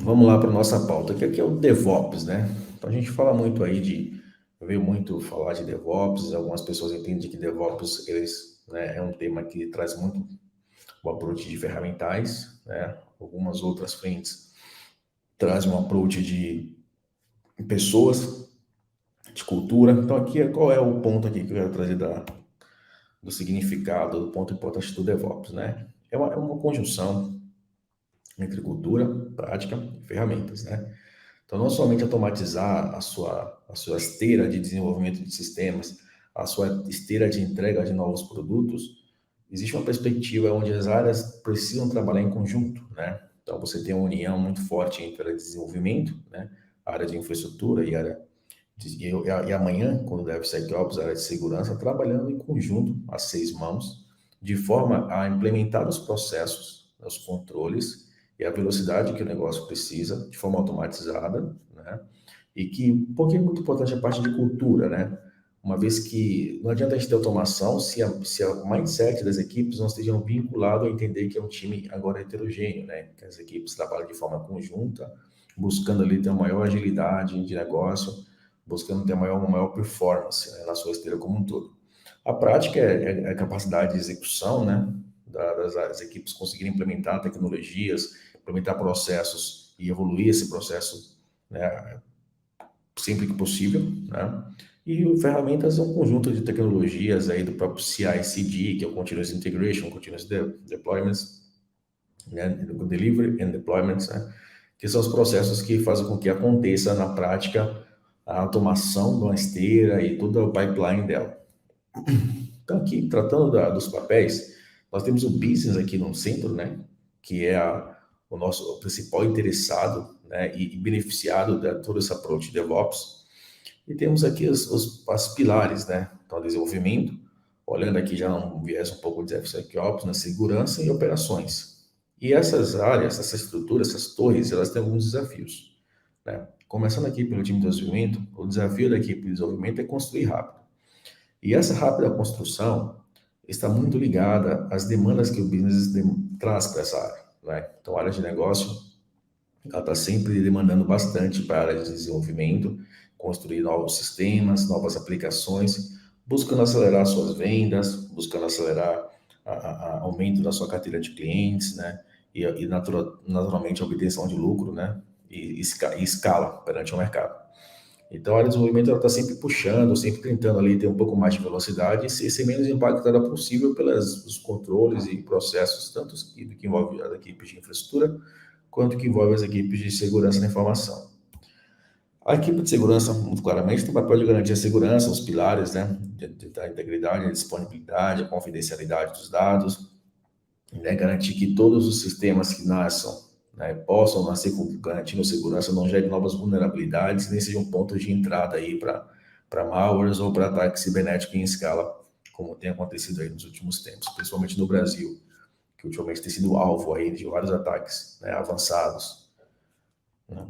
Vamos lá para a nossa pauta, que aqui é o DevOps, né? Então a gente fala muito aí eu vejo muito falar de DevOps, algumas pessoas entendem que DevOps é um tema que traz muito o approach de ferramentais, né? Algumas outras frentes trazem um approach de pessoas, de cultura. Então aqui qual é o ponto aqui que eu quero trazer do significado, do ponto importante do DevOps, né? É uma conjunção entre cultura, prática e ferramentas, né? Então, não somente automatizar a sua esteira de desenvolvimento de sistemas, a sua esteira de entrega de novos produtos, existe uma perspectiva onde as áreas precisam trabalhar em conjunto, né? Então, você tem uma união muito forte entre a área de desenvolvimento, né? A área de infraestrutura e amanhã, quando deve DevSecOps, a área de segurança, trabalhando em conjunto, às seis mãos, de forma a implementar os processos, os controles e a velocidade que o negócio precisa, de forma automatizada, né? E que, um pouquinho muito importante a parte de cultura, né? Uma vez que não adianta a gente ter automação se a mindset das equipes não estejam vinculado a entender que é um time agora heterogêneo, né? Que as equipes trabalham de forma conjunta, buscando ali ter uma maior agilidade de negócio, buscando ter uma maior performance, né, na sua esteira como um todo. A prática é a capacidade de execução, né, das equipes conseguirem implementar tecnologias, implementar processos e evoluir esse processo, né, sempre que possível, né? E ferramentas é um conjunto de tecnologias aí do próprio CI/CD, que é o Continuous Integration, Continuous Deployments, né? Delivery and Deployments, né? Que são os processos que fazem com que aconteça na prática a automação de uma esteira e todo o pipeline dela. Então, aqui, tratando dos papéis, nós temos o business aqui no centro, né? Que é o nosso principal interessado, né? E beneficiado de todo esse approach de DevOps. E temos aqui as pilares, né? Então, desenvolvimento, olhando aqui já um viés um pouco de DevSecOps, na segurança e operações. E essas áreas, essa estrutura, essas torres, elas têm alguns desafios, né? Começando aqui pelo time de desenvolvimento, o desafio da equipe de desenvolvimento é construir rápido. E essa rápida construção está muito ligada às demandas que o business traz para essa área, né? Então, a área de negócio, ela está sempre demandando bastante para a área de desenvolvimento, construir novos sistemas, novas aplicações, buscando acelerar suas vendas, buscando acelerar aumento da sua carteira de clientes, né? E naturalmente a obtenção de lucro, né? E escala perante o mercado. Então, a área de desenvolvimento ela está sempre puxando, sempre tentando ali ter um pouco mais de velocidade e ser menos impactada possível pelos os controles e processos, tanto que envolve as equipes de infraestrutura, quanto que envolve as equipes de segurança da informação. A equipe de segurança, muito claramente, tem o papel de garantir a segurança, os pilares, né, da integridade, a disponibilidade, a confidencialidade dos dados, né, garantir que todos os sistemas que nasçam, né, possam nascer garantindo segurança, não gerem novas vulnerabilidades, nem sejam pontos de entrada aí para malwares ou para ataques cibernéticos em escala, como tem acontecido aí nos últimos tempos, principalmente no Brasil, que ultimamente tem sido alvo aí de vários ataques, né, avançados, né?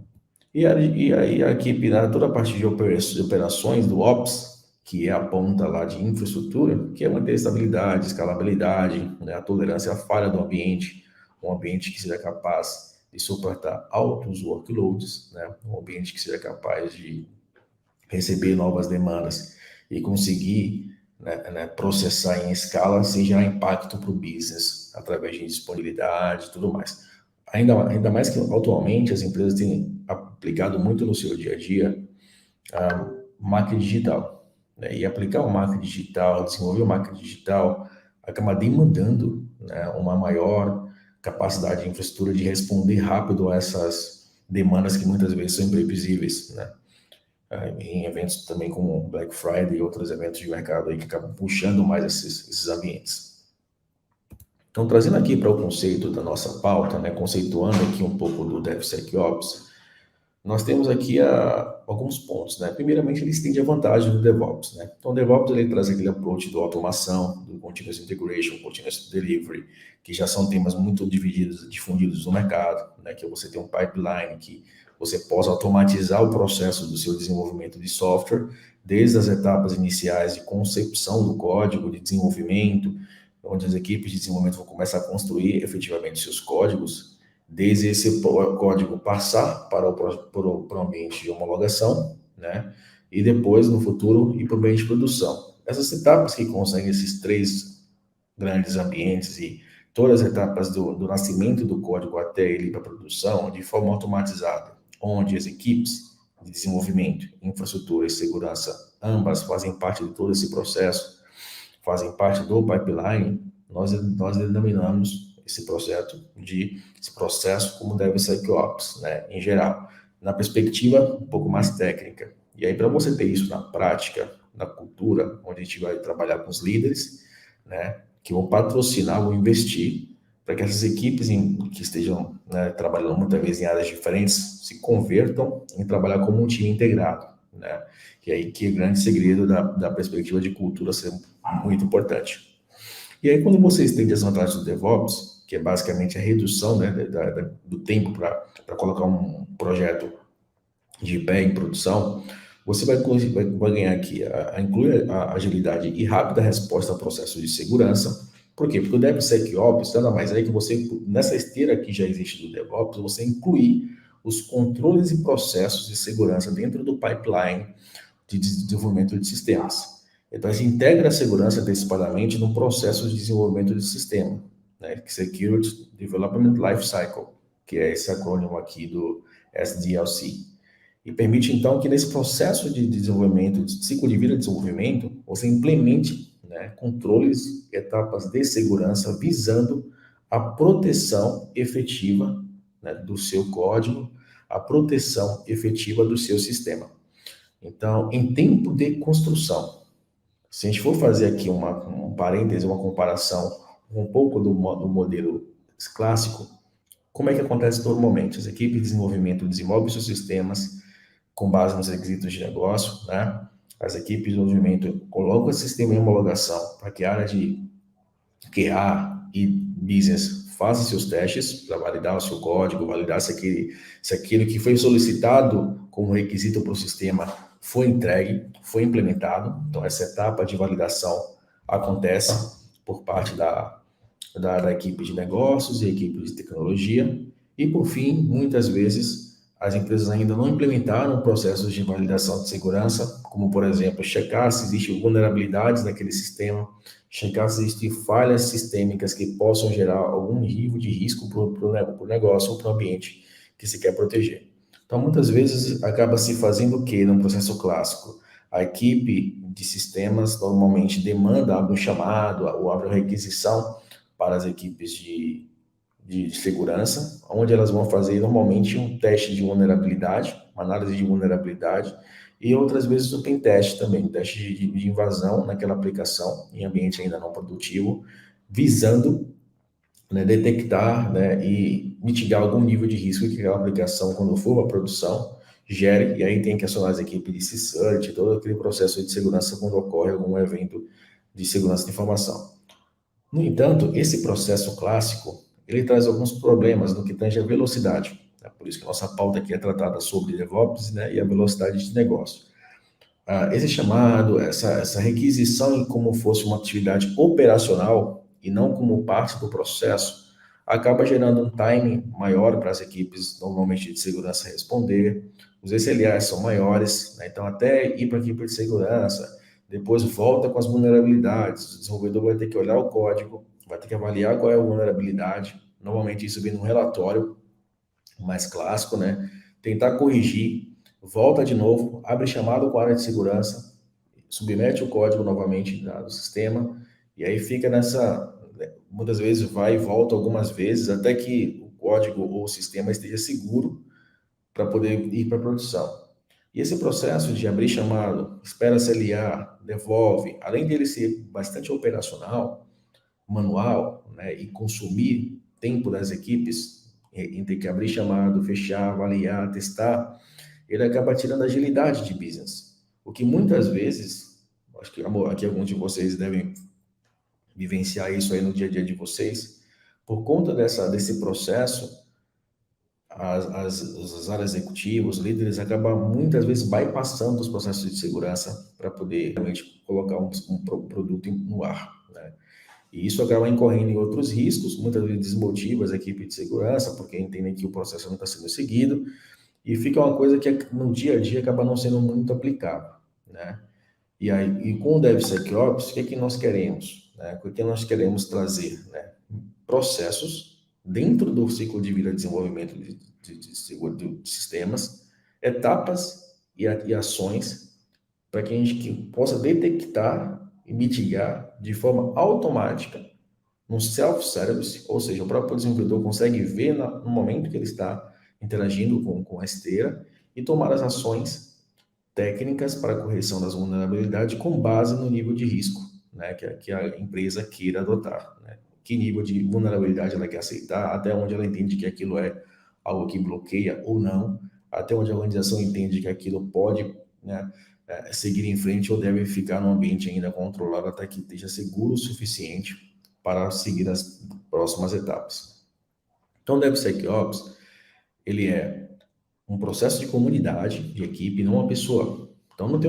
E aí a equipe, né, toda a parte de operações do Ops, que é a ponta lá de infraestrutura, que é manter a estabilidade, escalabilidade, né, a tolerância à falha do ambiente, um ambiente que seja capaz de suportar altos workloads, né, um ambiente que seja capaz de receber novas demandas e conseguir, né, processar em escala sem gerar impacto para o business através de disponibilidade e tudo mais. Ainda mais que atualmente as empresas têm aplicado muito no seu dia a dia a marketing digital, né? E aplicar o marketing digital, desenvolver o marketing digital, acaba demandando, né, uma maior capacidade de infraestrutura de responder rápido a essas demandas que muitas vezes são imprevisíveis, né? Em eventos também como Black Friday e outros eventos de mercado aí que acabam puxando mais esses ambientes. Então, trazendo aqui para o conceito da nossa pauta, né, conceituando aqui um pouco do DevSecOps, nós temos aqui alguns pontos, né? Primeiramente, ele estende a vantagem do DevOps, né? Então, o DevOps ele traz aquele approach do automação, do Continuous Integration, Continuous Delivery, que já são temas muito difundidos no mercado, né? Que você tem um pipeline que você possa automatizar o processo do seu desenvolvimento de software, desde as etapas iniciais de concepção do código, de desenvolvimento, onde as equipes de desenvolvimento vão começar a construir efetivamente seus códigos, desde esse código passar para o ambiente de homologação, né? E depois, no futuro, ir para o ambiente de produção. Essas etapas que conseguem esses três grandes ambientes e todas as etapas do nascimento do código até ele ir para a produção, de forma automatizada, onde as equipes de desenvolvimento, infraestrutura e segurança, ambas fazem parte de todo esse processo, fazem parte do pipeline, nós denominamos esse processo como DevSecOps, né, em geral, na perspectiva um pouco mais técnica. E aí, para você ter isso na prática, na cultura, onde a gente vai trabalhar com os líderes, né, que vão patrocinar, vão investir, para que essas equipes que estejam, né, trabalhando muitas vezes em áreas diferentes se convertam em trabalhar como um time integrado, né? E aí que é o grande segredo da perspectiva de cultura ser muito importante. E aí, quando você estende as vantagens do DevOps, que é basicamente a redução, né, do tempo para colocar um projeto de pé em produção, você vai ganhar aqui incluir a agilidade e rápida resposta ao processo de segurança. Por quê? Porque o DevSecOps nada mais é que você, nessa esteira que já existe do DevOps, você incluir os controles e processos de segurança dentro do pipeline de desenvolvimento de sistemas. Então, a gente integra a segurança antecipadamente no processo de desenvolvimento de sistema, né? Security Development Lifecycle, que é esse acrônimo aqui do SDLC. E permite, então, que nesse processo de desenvolvimento, de ciclo de vida de desenvolvimento, você implemente, né, controles, etapas de segurança visando a proteção efetiva, né, do seu código, a proteção efetiva do seu sistema. Então, em tempo de construção, se a gente for fazer aqui um parêntese, uma comparação um pouco do modelo clássico, como é que acontece normalmente? As equipes de desenvolvimento desenvolvem seus sistemas com base nos requisitos de negócio, né? As equipes de desenvolvimento colocam o sistema em homologação para que a área de QA e business façam seus testes para validar o seu código, validar se aquilo que foi solicitado como requisito para o sistema foi entregue, foi implementado. Então, essa etapa de validação acontece por parte da equipe de negócios e equipe de tecnologia. E, por fim, muitas vezes, as empresas ainda não implementaram processos de validação de segurança, como, por exemplo, checar se existem vulnerabilidades naquele sistema, checar se existem falhas sistêmicas que possam gerar algum nível de risco para o negócio ou para o ambiente que se quer proteger. Então, muitas vezes, acaba se fazendo o quê num processo clássico? A equipe de sistemas normalmente demanda, abre um chamado ou abre uma requisição para as equipes de segurança, onde elas vão fazer normalmente um teste de vulnerabilidade, uma análise de vulnerabilidade, e outras vezes o pentest também, um teste de invasão naquela aplicação em ambiente ainda não produtivo, visando, né, detectar, né, e mitigar algum nível de risco que aquela aplicação, quando for para a produção, gere, e aí tem que acionar as equipes de CSIRT, todo aquele processo de segurança quando ocorre algum evento de segurança de informação. No entanto, esse processo clássico, ele traz alguns problemas no que tange a velocidade. É por isso que a nossa pauta aqui é tratada sobre DevOps, né, e a velocidade de negócio. Esse chamado, essa requisição como fosse uma atividade operacional e não como parte do processo, acaba gerando um timing maior para as equipes, normalmente de segurança, responder. Os SLAs são maiores, né, então até ir para a equipe de segurança, depois volta com as vulnerabilidades. O desenvolvedor vai ter que olhar o código, vai ter que avaliar qual é a vulnerabilidade. Normalmente isso vem num relatório mais clássico, né? Tentar corrigir, volta de novo, abre chamado com a área de segurança, submete o código novamente do sistema, e aí fica nessa, muitas vezes vai e volta algumas vezes, até que o código ou o sistema esteja seguro para poder ir para a produção. E esse processo de abrir chamado, espera CLA, devolve, além dele ser bastante operacional, manual, né, e consumir tempo das equipes, entre que abrir chamado, fechar, avaliar, testar, ele acaba tirando agilidade de business. O que muitas vezes, acho que aqui alguns de vocês devem vivenciar isso aí no dia a dia de vocês, por conta desse processo, as áreas executivas, os líderes acabam muitas vezes bypassando os processos de segurança para poder realmente colocar um produto no ar, né? E isso acaba incorrendo em outros riscos, muitas vezes desmotiva as equipes de segurança, porque entendem que o processo não está sendo seguido, e fica uma coisa que no dia a dia acaba não sendo muito aplicável, né? E aí, e com o DevSecOps, o que é que nós queremos, né? O que nós queremos trazer, né? Processos dentro do ciclo de vida de desenvolvimento de sistemas, etapas e ações para que a gente possa detectar e mitigar de forma automática, no self-service, ou seja, o próprio desenvolvedor consegue ver no momento que ele está interagindo com a esteira e tomar as ações técnicas para a correção das vulnerabilidades com base no nível de risco, né, que a empresa queira adotar, né? Que nível de vulnerabilidade ela quer aceitar, até onde ela entende que aquilo é algo que bloqueia ou não, até onde a organização entende que aquilo pode, né, seguir em frente ou deve ficar no ambiente ainda controlado até que esteja seguro o suficiente para seguir as próximas etapas. Então, o DevSecOps, ele é um processo de comunidade, de equipe, não uma pessoa. Então, não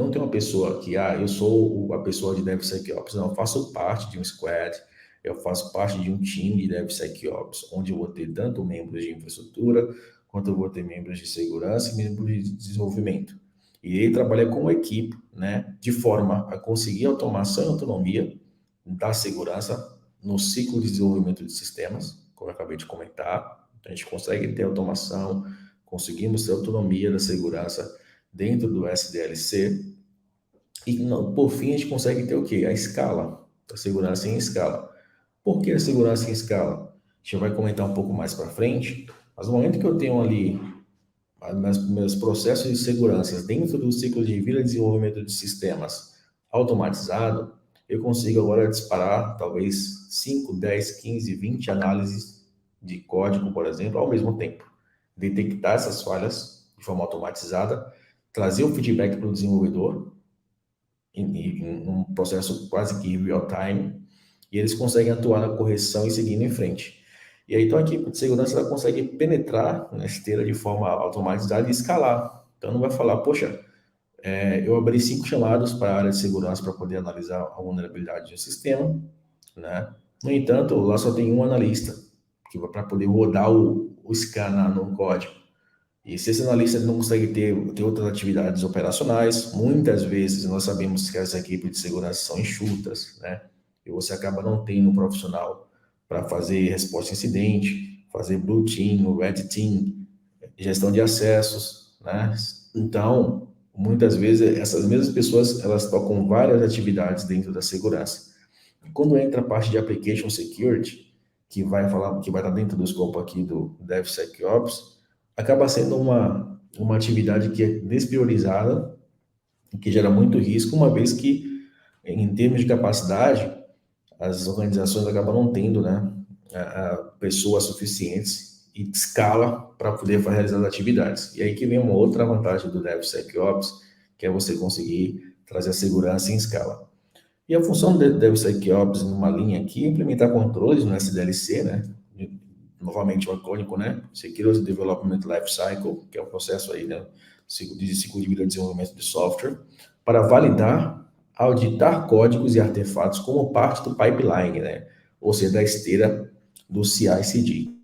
tem uma pessoa que, eu sou a pessoa de DevSecOps. Não, eu faço parte de um squad, eu faço parte de um time de DevSecOps, onde eu vou ter tanto membros de infraestrutura, quanto eu vou ter membros de segurança e membros de desenvolvimento. E ele trabalha como equipe, né, de forma a conseguir automação e autonomia da segurança no ciclo de desenvolvimento de sistemas, como eu acabei de comentar. Então, a gente consegue ter automação, conseguimos ter autonomia da segurança dentro do SDLC e, por fim, a gente consegue ter o quê? A escala, a segurança em escala. Por que a segurança em escala? A gente vai comentar um pouco mais para frente, mas no momento que eu tenho ali meus processos de segurança dentro do ciclo de vida e desenvolvimento de sistemas automatizado, eu consigo agora disparar talvez 5, 10, 15, 20 análises de código, por exemplo, ao mesmo tempo. Detectar essas falhas de forma automatizada, trazer o feedback para o desenvolvedor em um processo quase que real time, e eles conseguem atuar na correção e seguindo em frente. E aí, então, a equipe de segurança ela consegue penetrar na esteira de forma automatizada e escalar. Então, não vai falar, poxa, eu abri 5 chamados para a área de segurança para poder analisar a vulnerabilidade do sistema, né? No entanto, lá só tem um analista que para poder rodar o scan no código. E se esse analista não consegue ter outras atividades operacionais, muitas vezes nós sabemos que as equipes de segurança são enxutas, né? E você acaba não tendo um profissional para fazer resposta a incidente, fazer blue team, red team, gestão de acessos, né? Então, muitas vezes essas mesmas pessoas elas tocam várias atividades dentro da segurança. E quando entra a parte de application security, que vai estar dentro do escopo aqui do DevSecOps, acaba sendo uma atividade que é despriorizada, que gera muito risco, uma vez que, em termos de capacidade, as organizações acabam não tendo, né, pessoas suficientes e escala para poder realizar as atividades. E aí que vem uma outra vantagem do DevSecOps, que é você conseguir trazer a segurança em escala. E a função do DevSecOps, numa linha aqui, é implementar controles no SDLC, né? Novamente o acrônico, né? Security Development Lifecycle, que é o processo aí, né? Ciclo de vida de desenvolvimento de software, para validar, auditar códigos e artefatos como parte do pipeline, né? Ou seja, da esteira do CI/CD.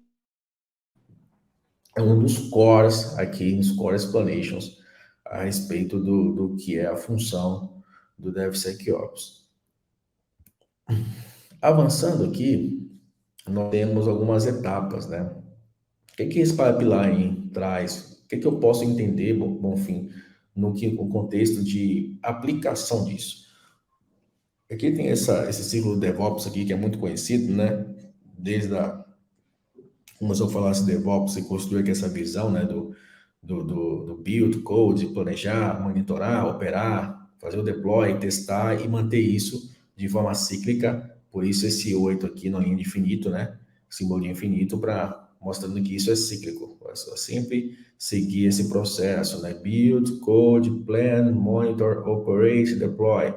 É um dos cores aqui, nos core explanations, a respeito do que é a função do DevSecOps. Avançando aqui, nós temos algumas etapas, né? O que esse pipeline traz? O que eu posso entender, Bonfim, no contexto de aplicação disso? Aqui tem esse ciclo DevOps aqui que é muito conhecido, né? Desde começou a falar de DevOps e construir aqui essa visão, né? Do build, code, planejar, monitorar, operar, fazer o deploy, testar e manter isso de forma cíclica. Por isso esse 8 aqui na linha de infinito, né? Símbolo de infinito para mostrando que isso é cíclico. É só sempre seguir esse processo, né? Build, code, plan, monitor, operate, deploy.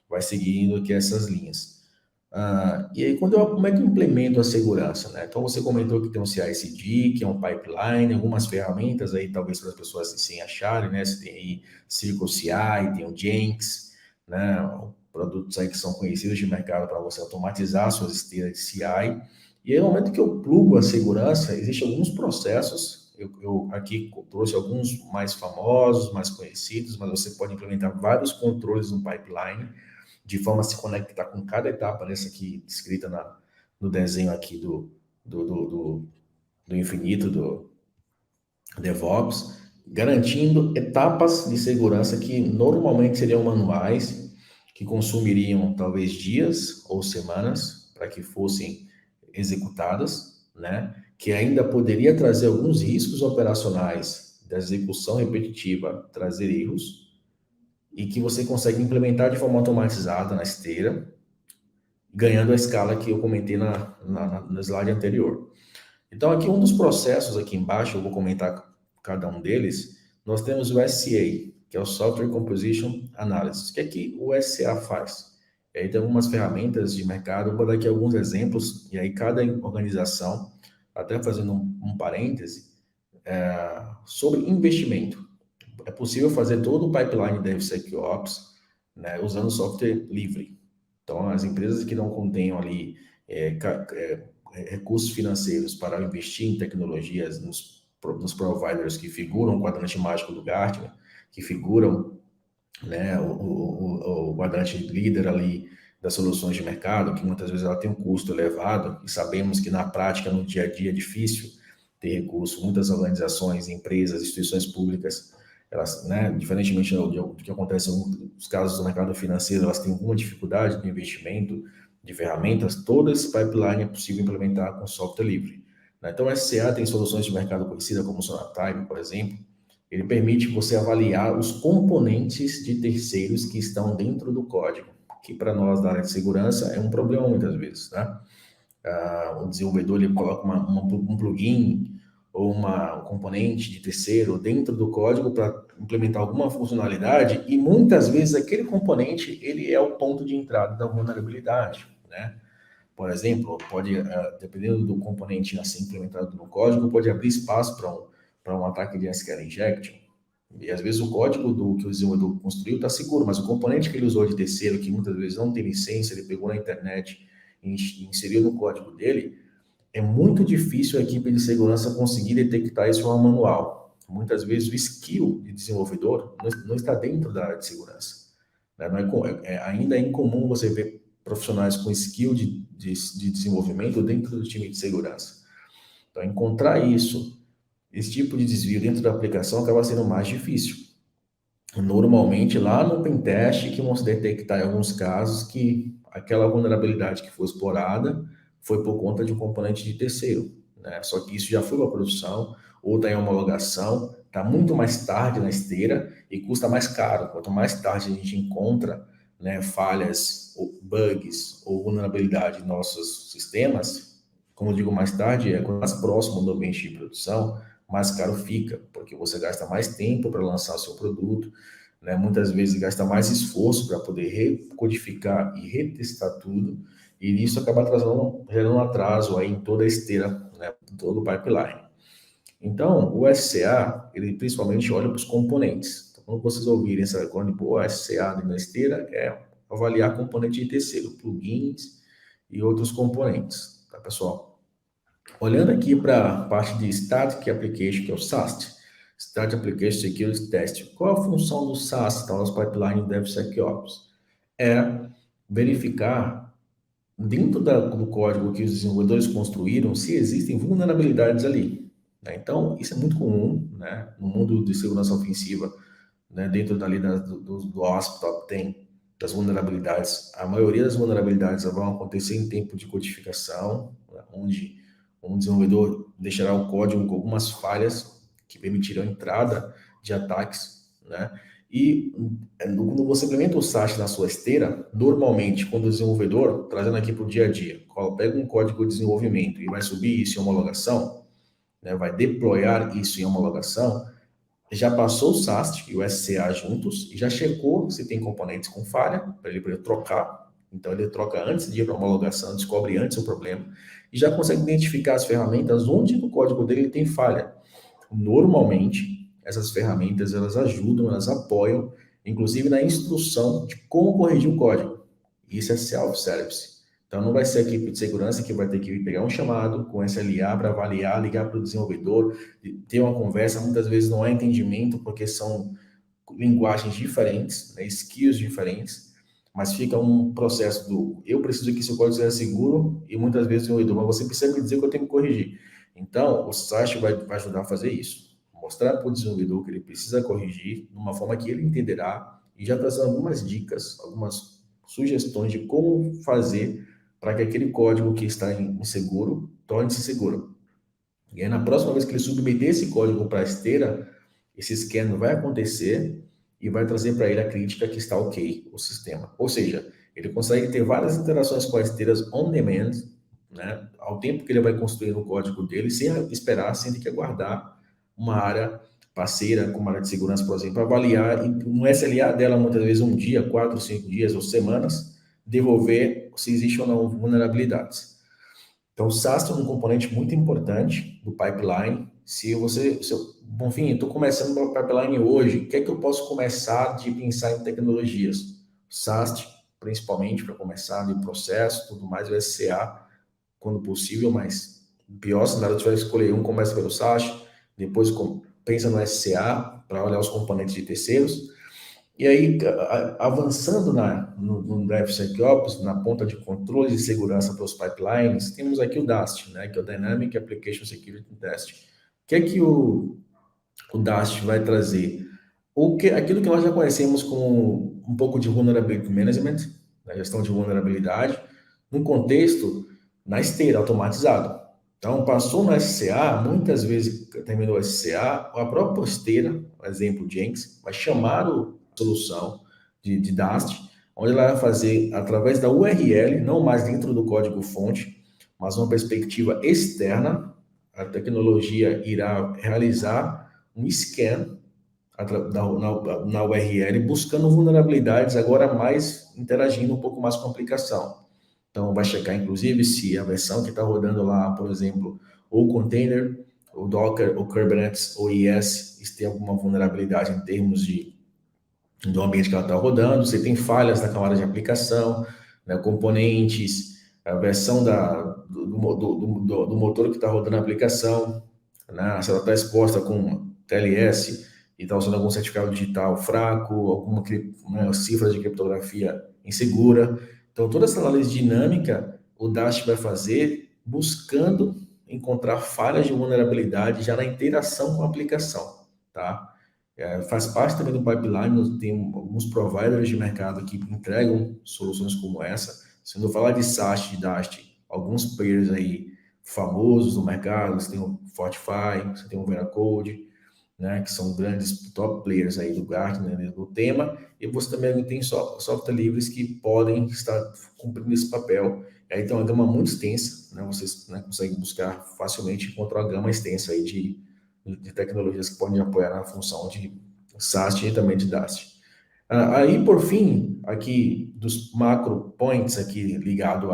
Vai seguindo aqui essas linhas. E aí, como é que eu implemento a segurança, né? Então, você comentou que tem um CI/CD, que é um pipeline, algumas ferramentas aí, talvez para as pessoas assim acharem, né? Você tem aí Circle CI, tem o Jenkins, né? produtos aí que são conhecidos de mercado para você automatizar suas esteiras de CI. E aí, no momento que eu plugo a segurança, existem alguns processos, eu aqui trouxe alguns mais famosos, mais conhecidos, mas você pode implementar vários controles no pipeline, de forma a se conectar com cada etapa dessa aqui, descrita no desenho aqui do, do, do, do infinito, do DevOps, garantindo etapas de segurança que normalmente seriam manuais, que consumiriam talvez dias ou semanas para que fossem executadas, né? Que ainda poderia trazer alguns riscos operacionais da execução repetitiva, trazer erros, e que você consegue implementar de forma automatizada na esteira, ganhando a escala que eu comentei no slide anterior. Então, aqui um dos processos aqui embaixo, eu vou comentar cada um deles, nós temos o SCA, que é o Software Composition Analysis. O que é que o SCA faz? E aí tem algumas ferramentas de mercado, eu vou dar aqui alguns exemplos, e aí cada organização, até fazendo um parêntese, sobre investimento. É possível fazer todo o pipeline de DevSecOps, né, usando software livre. Então, as empresas que não contenham ali recursos financeiros para investir em tecnologias nos providers que figuram o quadrante mágico do Gartner, que figuram, né, o quadrante líder ali das soluções de mercado, que muitas vezes ela tem um custo elevado, e sabemos que na prática, no dia a dia, é difícil ter recurso. Muitas organizações, empresas, instituições públicas, elas, né, diferentemente do que acontece nos casos do mercado financeiro, elas têm alguma dificuldade de investimento de ferramentas. Todo esse pipeline é possível implementar com software livre, né? Então, o SCA tem soluções de mercado conhecidas como o Sonatype, por exemplo. Ele permite você avaliar os componentes de terceiros que estão dentro do código, que para nós da área de segurança é um problema muitas vezes, né? O desenvolvedor ele coloca um plugin ou um componente de terceiro dentro do código para implementar alguma funcionalidade, e muitas vezes aquele componente ele é o ponto de entrada da vulnerabilidade, né? Por exemplo, pode, dependendo do componente a ser implementado no código, pode abrir espaço para um ataque de SQL injection. E às vezes o código que o desenvolvedor construiu está seguro, mas o componente que ele usou de terceiro, que muitas vezes não tem licença, ele pegou na internet e inseriu no código dele, é muito difícil a equipe de segurança conseguir detectar isso de forma manual. Muitas vezes o skill de desenvolvedor não está dentro da área de segurança, né? Não ainda é incomum você ver profissionais com skill de desenvolvimento dentro do time de segurança. Então, encontrar esse tipo de desvio dentro da aplicação acaba sendo mais difícil. Normalmente, lá no pentest, que vão se detectar em alguns casos que aquela vulnerabilidade que foi explorada foi por conta de um componente de terceiro, né? Só que isso já foi para produção, ou está em homologação, está muito mais tarde na esteira e custa mais caro. Quanto mais tarde a gente encontra, né, falhas, ou bugs ou vulnerabilidade em nossos sistemas, como eu digo mais tarde, quanto mais próximo do ambiente de produção, mais caro fica, porque você gasta mais tempo para lançar o seu produto, né? Muitas vezes gasta mais esforço para poder recodificar e retestar tudo, e isso acaba gerando um atraso aí em toda a esteira, né? Todo o pipeline. Então, o SCA, ele principalmente olha para os componentes. Então, quando vocês ouvirem essa acrônimo, o SCA na esteira é avaliar componente de terceiro, plugins e outros componentes, tá, pessoal? Olhando aqui para a parte de Static Application, que é o SAST, Static Application Security Test. Qual a função do SAST, tá, nosso pipeline DevSecOps? É verificar dentro do código que os desenvolvedores construíram se existem vulnerabilidades ali, né? Então, isso é muito comum, né, no mundo de segurança ofensiva, né, dentro dali do OWASP Top 10, das vulnerabilidades. A maioria das vulnerabilidades vão acontecer em tempo de codificação, né, onde um desenvolvedor deixará o código com algumas falhas que permitirão a entrada de ataques, né? E quando você implementa o SAST na sua esteira, normalmente, quando o desenvolvedor, trazendo aqui para o dia a dia, pega um código de desenvolvimento e vai subir isso em homologação, né, vai deployar isso em homologação, já passou o SAST e o SCA juntos e já checou se tem componentes com falha, para ele poder trocar. Então, ele troca antes de ir para a homologação, descobre antes o problema e já consegue identificar as ferramentas onde no código dele tem falha. Normalmente, essas ferramentas, elas ajudam, elas apoiam, inclusive na instrução de como corrigir o código. Isso é self-service. Então, não vai ser a equipe de segurança que vai ter que pegar um chamado com SLA para avaliar, ligar para o desenvolvedor, ter uma conversa. Muitas vezes não há entendimento, porque são linguagens diferentes, né, skills diferentes, mas fica um processo do eu preciso que seu código seja seguro e muitas vezes o desenvolvedor, mas você precisa me dizer que eu tenho que corrigir. Então, o SAST vai ajudar a fazer isso, mostrar para o desenvolvedor que ele precisa corrigir de uma forma que ele entenderá e já trazendo algumas dicas, algumas sugestões de como fazer para que aquele código que está inseguro torne-se seguro. E aí, na próxima vez que ele submeter esse código para a esteira, esse scan vai acontecer e vai trazer para ele a crítica que está ok, o sistema. Ou seja, ele consegue ter várias interações com as esteiras on demand, né, ao tempo que ele vai construir o código dele, sem esperar, sem ter que aguardar uma área parceira, como a área de segurança, por exemplo, para avaliar no SLA dela, muitas vezes um dia, 4, 5 dias ou semanas, devolver se existe ou não vulnerabilidades. Então, o SaaS é um componente muito importante do pipeline. Bonfim, estou começando o pipeline hoje, o que é que eu posso começar de pensar em tecnologias? SaaS, principalmente, para começar de processo, tudo mais, o SCA, quando possível, mas pior cenário, se tiver que escolher um, começa pelo SaaS, depois pensa no SCA, para olhar os componentes de terceiros, e aí, avançando no DevSecOps, na ponta de controle de segurança para os pipelines, temos aqui o DAST, né, que é o Dynamic Application Security Test. O que é que o DAST vai trazer? Aquilo que nós já conhecemos como um pouco de Vulnerability Management, né, gestão de vulnerabilidade, num contexto na esteira, automatizado. Então, passou no SCA, muitas vezes terminou o SCA, a própria esteira, por exemplo, Jenkins, vai chamar a solução de DAST, onde ela vai fazer, através da URL, não mais dentro do código-fonte, mas uma perspectiva externa, a tecnologia irá realizar um scan na URL, buscando vulnerabilidades, agora mais interagindo um pouco mais com a aplicação. Então, vai checar, inclusive, se a versão que está rodando lá, por exemplo, ou o container, o Docker, o Kubernetes, ou IS, se tem alguma vulnerabilidade em termos do ambiente que ela está rodando, se tem falhas na camada de aplicação, né, componentes, a versão do motor que está rodando a aplicação, né, se ela está exposta com TLS e está usando algum certificado digital fraco, alguma cifra de criptografia insegura. Então, toda essa análise dinâmica, o Dash vai fazer buscando encontrar falhas de vulnerabilidade já na interação com a aplicação, tá? Faz parte também do pipeline, tem alguns providers de mercado que entregam soluções como essa. Se não falar de SAST, de DAST, alguns players aí famosos no mercado, você tem o Fortify, você tem o Veracode, né, que são grandes top players aí do Gartner, né, do tema, e você também tem software livres que podem estar cumprindo esse papel. Aí tem uma gama muito extensa, né, vocês, né, conseguem buscar facilmente, encontrar uma gama extensa aí de tecnologias que podem apoiar na função de SAST e também de DAST. Aí, por fim, aqui dos macro points aqui ligado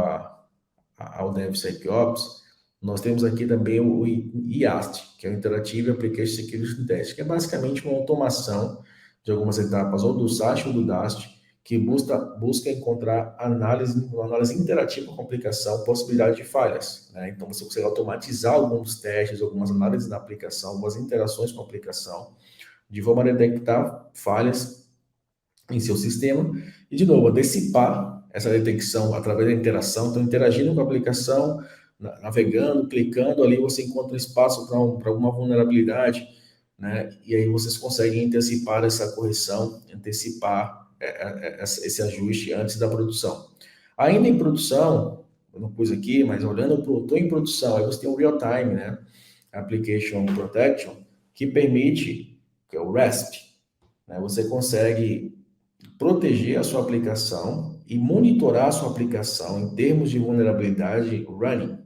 ao DevSecOps, nós temos aqui também o IAST, que é o Interactive Application Security Test, que é basicamente uma automação de algumas etapas, ou do SAST ou do DAST, que busca encontrar uma análise interativa com a aplicação, possibilidade de falhas, né? Então, você consegue automatizar alguns testes, algumas análises na aplicação, algumas interações com a aplicação, de forma a detectar falhas em seu sistema e, de novo, antecipar essa detecção através da interação. Então, interagindo com a aplicação, navegando, clicando, ali você encontra espaço para alguma vulnerabilidade, né? E aí vocês conseguem antecipar essa correção, antecipar esse ajuste antes da produção. Ainda em produção, eu não pus aqui, mas olhando para estou em produção, aí você tem o real-time, né? Application Protection, que permite, que é o RASP, né? Você consegue proteger a sua aplicação e monitorar a sua aplicação em termos de vulnerabilidade running.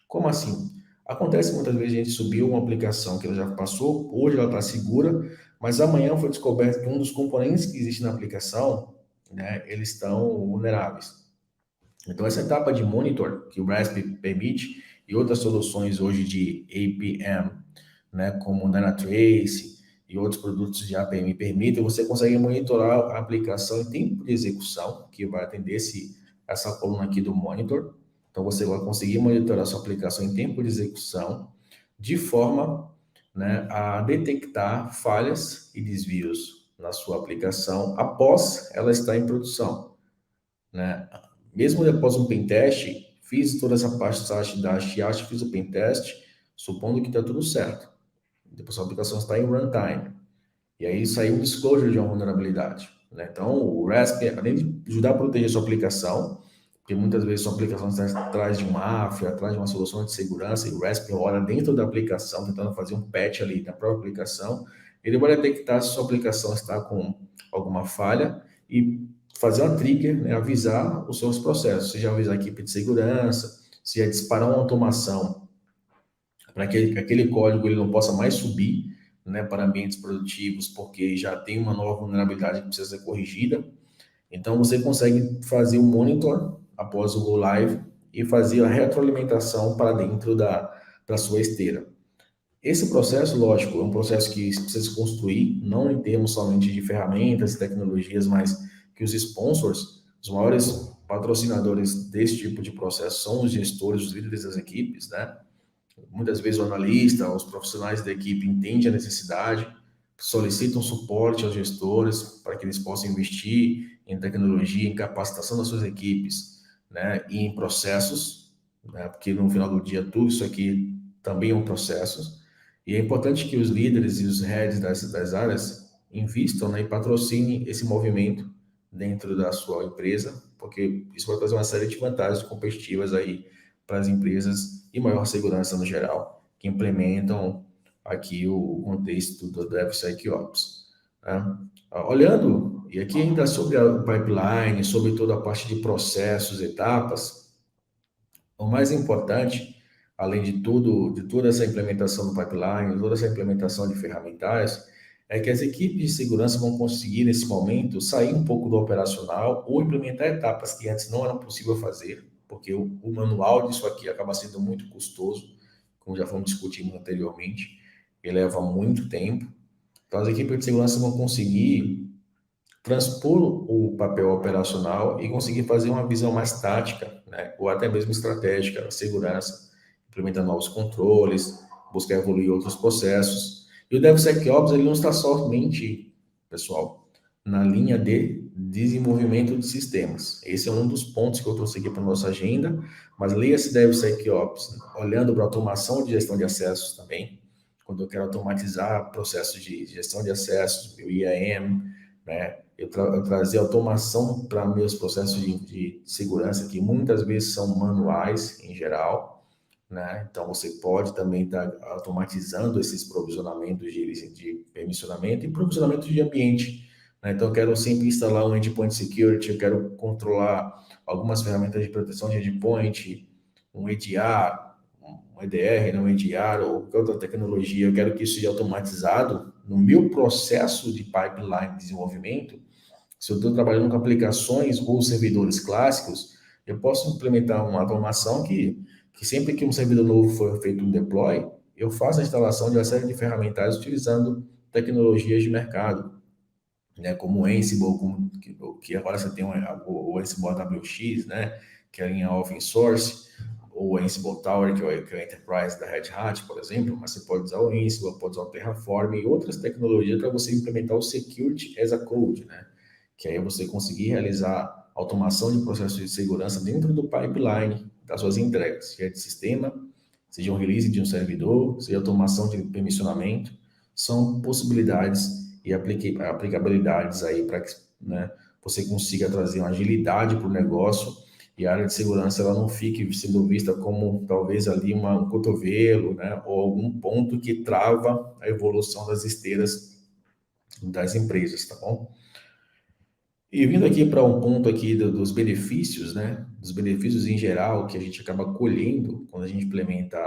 Como assim? Acontece muitas vezes a gente subiu uma aplicação que ela já passou, hoje ela está segura, mas amanhã foi descoberto que um dos componentes que existe na aplicação, né, eles estão vulneráveis. Então, essa etapa de monitor que o RASP permite e outras soluções hoje de APM, né, como o Dynatrace e outros produtos de APM permitem, você consegue monitorar a aplicação em tempo de execução, que vai atender essa coluna aqui do monitor. Então, você vai conseguir monitorar sua aplicação em tempo de execução, de forma, né, a detectar falhas e desvios na sua aplicação após ela estar em produção, né? Mesmo depois um pentest, fiz toda essa parte da triagem, fiz o pentest, supondo que está tudo certo. Depois a aplicação está em runtime. E aí saiu um disclosure de uma vulnerabilidade, né? Então, o RASP, além de ajudar a proteger sua aplicação, porque muitas vezes sua aplicação está atrás de um AF, atrás de uma solução de segurança, e o RASP olha dentro da aplicação, tentando fazer um patch ali na própria aplicação, ele vai detectar se sua aplicação está com alguma falha e fazer uma trigger, né, avisar os seus processos, seja avisar a equipe de segurança, se é disparar uma automação para que aquele código ele não possa mais subir, né, para ambientes produtivos, porque já tem uma nova vulnerabilidade que precisa ser corrigida. Então, você consegue fazer o monitor após o go live e fazer a retroalimentação para dentro da sua esteira. Esse processo, lógico, é um processo que precisa se construir, não em termos somente de ferramentas e tecnologias, mas que os sponsors, os maiores patrocinadores desse tipo de processo são os gestores, os líderes das equipes, né? Muitas vezes o analista, os profissionais da equipe entendem a necessidade, solicitam suporte aos gestores para que eles possam investir em tecnologia, em capacitação das suas equipes, né, e em processos, né, porque no final do dia tudo isso aqui também é um processo. E é importante que os líderes e os heads das áreas invistam, né, e patrocinem esse movimento dentro da sua empresa, porque isso vai trazer uma série de vantagens competitivas aí para as empresas e maior segurança no geral, que implementam aqui o contexto do DevSecOps. Né? Olhando, e aqui ainda sobre a pipeline, sobre toda a parte de processos, etapas, o mais importante, além de tudo, de toda essa implementação do pipeline, toda essa implementação de ferramentais, é que as equipes de segurança vão conseguir, nesse momento, sair um pouco do operacional ou implementar etapas que antes não eram possível fazer, porque o manual disso aqui acaba sendo muito custoso, como já fomos discutindo anteriormente, e leva muito tempo. Então, as equipes de segurança vão conseguir transpor o papel operacional e conseguir fazer uma visão mais tática, né, ou até mesmo estratégica da segurança, implementar novos controles, buscar evoluir outros processos. E o DevSecOps ele não está somente, pessoal, na linha de desenvolvimento de sistemas. Esse é um dos pontos que eu trouxe aqui para a nossa agenda, mas leia esse DevSecOps olhando para a automação de gestão de acessos também, quando eu quero automatizar processos de gestão de acessos, o IAM, né? Eu trazer automação para meus processos de segurança, que muitas vezes são manuais em geral, né? Então, você pode também estar automatizando esses provisionamentos de permissionamento e provisionamento de ambiente, né? Então, eu quero sempre instalar um endpoint security, eu quero controlar algumas ferramentas de proteção de endpoint, um EDR, um EDR, não um EDR, ou qualquer outra tecnologia, eu quero que isso seja automatizado no meu processo de pipeline de desenvolvimento. Se eu estou trabalhando com aplicações ou servidores clássicos, eu posso implementar uma automação que sempre que um servidor novo for feito um deploy, eu faço a instalação de uma série de ferramentas utilizando tecnologias de mercado, né, como o Ansible, que agora você tem o Ansible AWX, né, que é a linha open source, ou o Ansible Tower, que é o Enterprise da Red Hat, por exemplo, mas você pode usar o Ansible, pode usar o Terraform e outras tecnologias para você implementar o Security as a Code, né, que aí você conseguir realizar automação de processos de segurança dentro do pipeline das suas entregas, seja de sistema, seja um release de um servidor, seja automação de permissionamento, são possibilidades e aplicabilidades aí para que, né, você consiga trazer uma agilidade para o negócio e a área de segurança ela não fique sendo vista como talvez ali um cotovelo, né, ou algum ponto que trava a evolução das esteiras das empresas, tá bom? E vindo aqui para um ponto aqui dos benefícios, né? Dos benefícios em geral que a gente acaba colhendo quando a gente implementa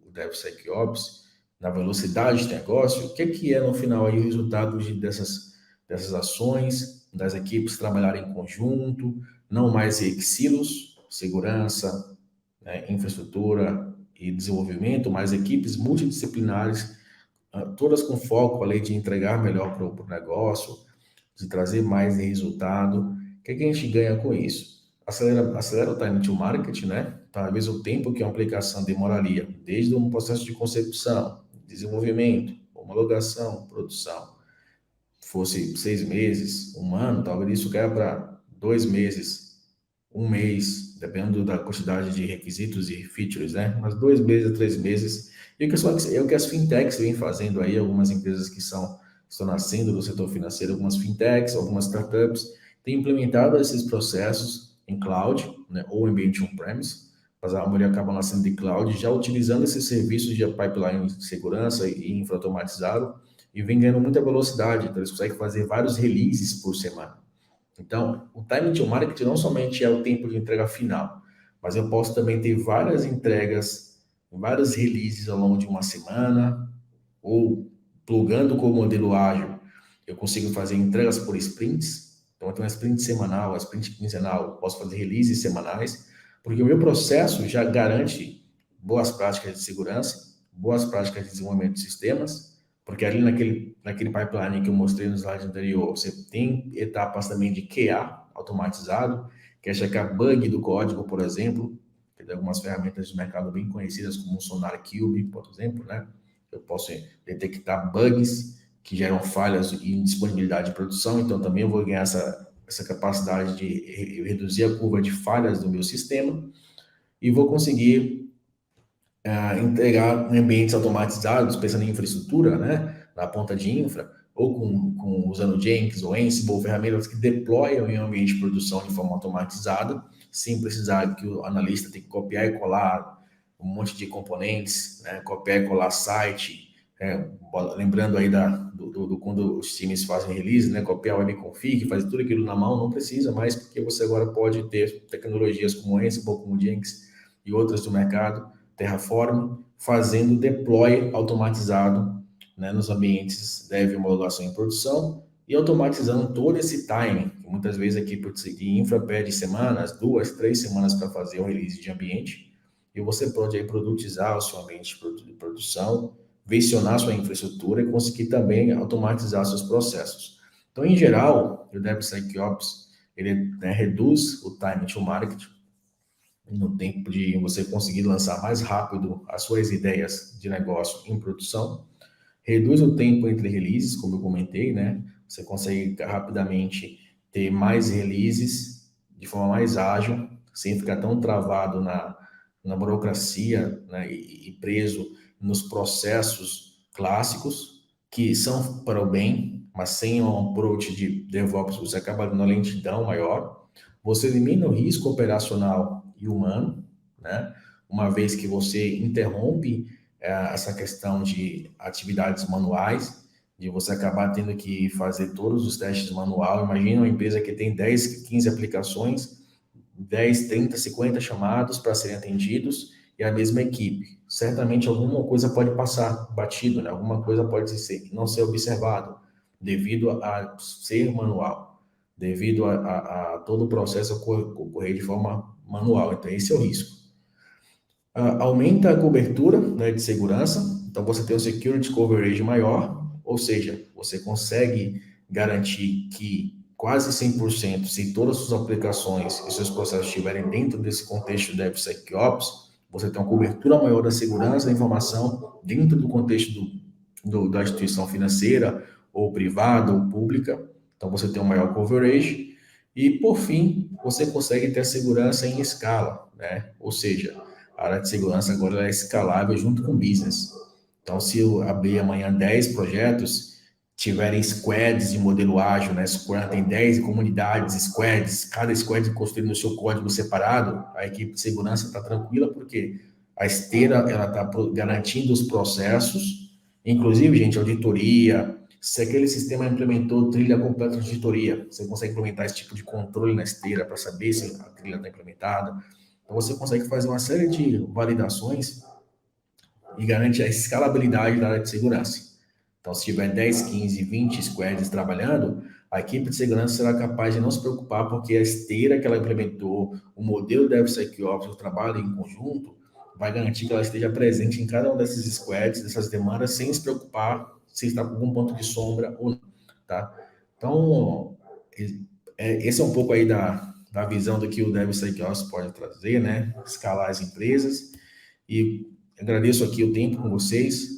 o DevSecOps na velocidade de negócio, o que é no final aí o resultado dessas ações, das equipes trabalharem em conjunto, não mais em silos, segurança, né, infraestrutura e desenvolvimento, mas equipes multidisciplinares, todas com foco ali de entregar melhor para o negócio, de trazer mais resultado. O que a gente ganha com isso? acelera o time to market, né? Talvez o tempo que uma aplicação demoraria, desde um processo de concepção, desenvolvimento, homologação, produção, fosse 6 meses, um ano, talvez isso caia para 2 meses, um mês, dependendo da quantidade de requisitos e features, né? Mas 2 meses, 3 meses. E o que as fintechs vêm fazendo aí, algumas empresas estão nascendo do setor financeiro, algumas fintechs, algumas startups, têm implementado esses processos em cloud, né, ou em ambiente on-premise, mas a maioria acaba nascendo de cloud, já utilizando esses serviços de pipeline de segurança e infra automatizado, e vem ganhando muita velocidade, então eles conseguem fazer vários releases por semana. Então, o time to market não somente é o tempo de entrega final, mas eu posso também ter várias entregas, vários releases ao longo de uma semana, ou plugando com o modelo ágil, eu consigo fazer entregas por sprints. Então, eu tenho uma sprint semanal, uma sprint quinzenal, posso fazer releases semanais, porque o meu processo já garante boas práticas de segurança, boas práticas de desenvolvimento de sistemas, porque ali naquele pipeline que eu mostrei no slide anterior, você tem etapas também de QA automatizado, que é checar bug do código, por exemplo, que tem algumas ferramentas de mercado bem conhecidas, como o Sonar Cube, por exemplo, né? Eu posso detectar bugs que geram falhas e indisponibilidade de produção, então também eu vou ganhar essa capacidade de reduzir a curva de falhas do meu sistema e vou conseguir entregar em ambientes automatizados, pensando em infraestrutura, né, na ponta de infra, ou usando Jenkins ou Ansible, ferramentas que deployam em um ambiente de produção de forma automatizada, sem precisar que o analista tenha que copiar e colar um monte de componentes, né, copiar e colar site, lembrando aí do quando os times fazem release, né, copiar o webconfig, fazer tudo aquilo na mão, não precisa mais, porque você agora pode ter tecnologias como Ansible, como Jenkins e outras do mercado, Terraform, fazendo deploy automatizado, né, nos ambientes dev, homologação e produção, e automatizando todo esse time, que muitas vezes a equipe de infra pede semanas, 2, 3 semanas para fazer o release de ambiente, e você pode aí produtizar o seu ambiente de produção, versionar sua infraestrutura e conseguir também automatizar seus processos. Então, em geral, o DevSecOps, ele, né, reduz o time to market, no tempo de você conseguir lançar mais rápido as suas ideias de negócio em produção, reduz o tempo entre releases, como eu comentei, né? Você consegue rapidamente ter mais releases de forma mais ágil, sem ficar tão travado na burocracia, né? E preso nos processos clássicos, que são para o bem, mas sem um approach de DevOps, você acaba dando uma lentidão maior. Você elimina o risco operacional e humano, né? Uma vez que você interrompe essa questão de atividades manuais, de você acabar tendo que fazer todos os testes manual. Imagina uma empresa que tem 10, 15 aplicações, 10, 30, 50 chamados para serem atendidos e a mesma equipe. Certamente alguma coisa pode passar batido, né? Alguma coisa pode não ser observado devido a ser manual, devido a todo o processo ocorrer de forma manual. Então, esse é o risco. Aumenta a cobertura, né, de segurança, então você tem um security coverage maior, ou seja, você consegue garantir que quase 100%, se todas as suas aplicações e seus processos estiverem dentro desse contexto de DevSecOps, você tem uma cobertura maior da segurança da informação dentro do contexto da instituição financeira, ou privada, ou pública, então você tem um maior coverage, e por fim, você consegue ter a segurança em escala, né? Ou seja, a área de segurança agora é escalável junto com o business. Então, se eu abrir amanhã 10 projetos, tiverem squads de modelo ágil, né? Scrum tem 10 comunidades, squads, cada squad construindo o seu código separado, a equipe de segurança está tranquila, porque a esteira ela está garantindo os processos, inclusive, gente, auditoria. Se aquele sistema implementou trilha completa de auditoria, você consegue implementar esse tipo de controle na esteira para saber se a trilha está implementada. Então, você consegue fazer uma série de validações e garante a escalabilidade da área de segurança. Então, se tiver 10, 15, 20 squads trabalhando, a equipe de segurança será capaz de não se preocupar porque a esteira que ela implementou, o modelo DevSecOps, o trabalho em conjunto, vai garantir que ela esteja presente em cada um desses squads, dessas demandas, sem se preocupar se está com algum ponto de sombra ou não, tá? Então, esse é um pouco aí da visão do que o DevSecOps pode trazer, né? Escalar as empresas. E agradeço aqui o tempo com vocês.